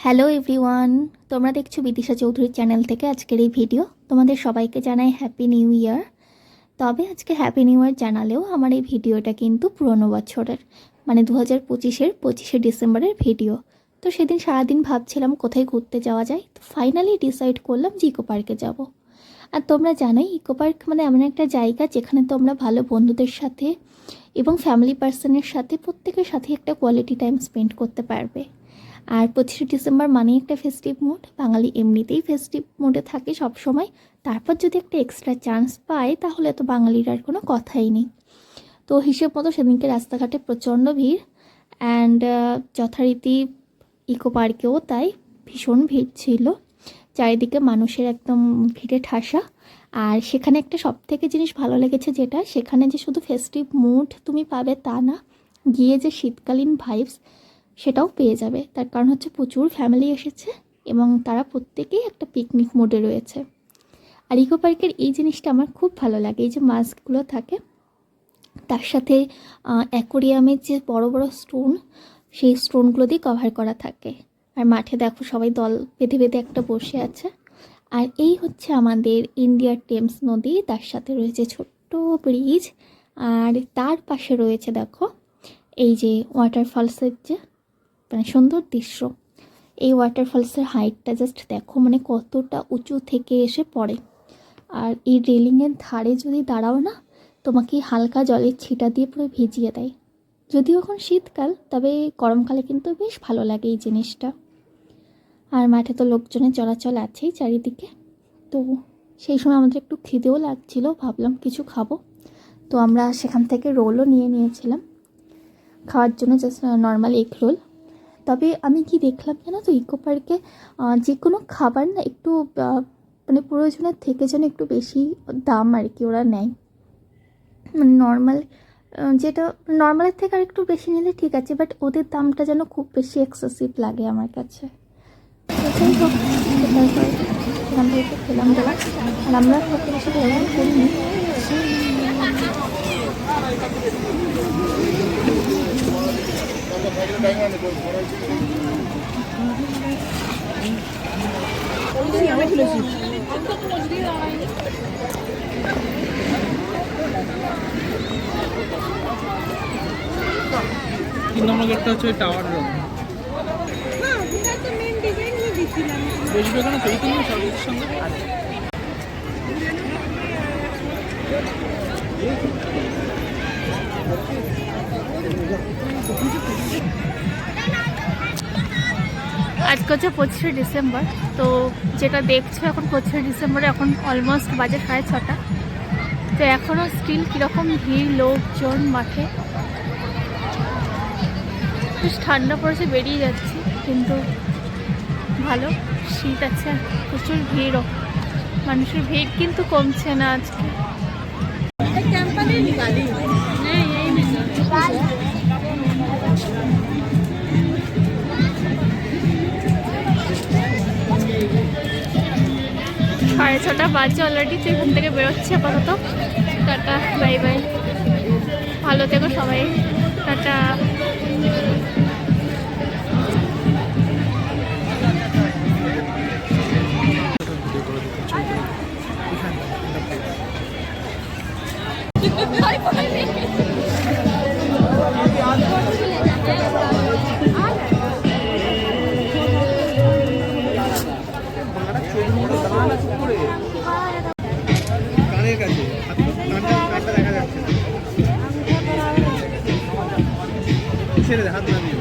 Hello everyone, তোমরা দেখছো বিদিশা চৌধুরীর চ্যানেল থেকে আজকের এই ভিডিও। তোমাদের সবাইকে জানাই হ্যাপি নিউ ইয়ার। তবে আজকে হ্যাপি নিউ ইয়ার জানালেও আমার এই ভিডিওটা কিন্তু পুরনো বছরের, মানে 2025-এর 25শে ডিসেম্বরের ভিডিও। তো সেদিন সারাদিন ভাবছিলাম কোথায় ঘুরতে যাওয়া যায়, তো ফাইনালি ডিসাইড করলাম যে ইকো পার্কে যাব। আর তোমরা জানোই ইকো পার্ক মানে এমন একটা জায়গা যেখানে তোমরা ভালো বন্ধুদের সাথে এবং ফ্যামিলি পার্সনের সাথে প্রত্যেকের সাথে একটা কোয়ালিটি টাইম স্পেন্ড করতে পারবে। আর 25শে ডিসেম্বর মানেই একটা ফেস্টিভ মুড, বাঙালি এমনিতেই ফেস্টিভ মুডে থাকে সব সময়। তারপর যদি একটা এক্সট্রা চান্স পায় তাহলে তো বাঙালির আর কোনো কথাই নেই। তো হিসেব মতো সেদিনকে রাস্তাঘাটে প্রচণ্ড ভিড়, অ্যান্ড যথারীতি ইকো পার্কেও তাই ভীষণ ভিড় ছিল, চারিদিকে মানুষের একদম ভিড়ে ঠাসা। আর সেখানে একটা সবথেকে জিনিস ভালো লেগেছে, যেটা সেখানে যে শুধু ফেস্টিভ মুড তুমি পাবে তা না, গিয়ে যে শীতকালীন ভাইবস সেটাও পেয়ে যাবে। তার কারণ হচ্ছে প্রচুর ফ্যামিলি এসেছে এবং তারা প্রত্যেকেই একটা পিকনিক মোডে রয়েছে। আর ইকো পার্কের এই জিনিসটা আমার খুব ভালো লাগে, এই যে মাস্কগুলো থাকে, তার সাথে অ্যাকোরিয়ামের যে বড় বড় স্টোন, সেই স্টোনগুলো দিয়ে কভার করা থাকে। আর মাঠে দেখো সবাই দল বেঁধে বেঁধে একটা বসে আছে। আর এই হচ্ছে আমাদের ইন্ডিয়ার টেমস নদী, তার সাথে রয়েছে ছোট্ট ব্রিজ, আর তার পাশে রয়েছে দেখো এই যে ওয়াটারফলসের যে মানে সুন্দর দৃশ্য। এই ওয়াটারফলসের হাইটটা জাস্ট দেখো, মানে কতটা উঁচু থেকে এসে পড়ে। আর এই রেলিংয়ের ধারে যদি দাঁড়াও না, তোমাকে হালকা জলের ছিটা দিয়ে পুরো ভিজিয়ে দেয়। যদিও এখন শীতকাল, তবে গরমকালে কিন্তু বেশ ভালো লাগে এই জিনিসটা। আর মাঠে তো লোকজনের চলাচল আছেই চারিদিকে। তো সেই সময় আমাদের একটু খিদেও লাগছিল, ভাবলাম কিছু খাবো। তো আমরা সেখান থেকে রোলও নিয়ে নিয়েছিলাম খাওয়ার জন্য, জাস্ট নর্মাল এগ রোল। তবে আমি কি দেখলাম জানো তো, ইকো পার্কে যে কোনো খাবার না একটু মানে প্রয়োজনের থেকে যেন একটু বেশি দাম আর কি ওরা নেয়। মানে নর্মাল যেটা নর্মালের থেকে আর একটু বেশি নিলে ঠিক আছে, বাট ওদের দামটা যেন খুব বেশি এক্সেসিভ লাগে আমার কাছে। সেটাই হোক, সেখান থেকে খেলাম দেওয়া। আর আমরা খুব বেশি ভ্রমণ করিনি। তিন নম্বর গেটটা হচ্ছে ওই টাওয়ার রোড। বসবে কেন ছবি তুলবে সর্বোচ্চ সঙ্গে। আজকে হচ্ছে 25শে ডিসেম্বর। তো যেটা দেখছো এখন 25শে ডিসেম্বরে এখন অলমোস্ট বাজে 6:30। তো এখনও স্টিল কীরকম ভিড় লোকজন মাঠে। বেশ ঠান্ডা পড়েছে, বেরিয়ে যাচ্ছি, কিন্তু ভালো শীত আছে, প্রচুর ভিড়ও। মানুষের ভিড় কিন্তু কমছে না আজকে। সাড়ে 6টা বাজে অলরেডি। তো এখান থেকে বেরোচ্ছে আপাতত। টাটা, বাই বাই, ভালো থেকো সবাই, টাটা। কানের কাছে কানটা দেখা যাচ্ছে, ছেড়ে দে, হাত না দিয়ে।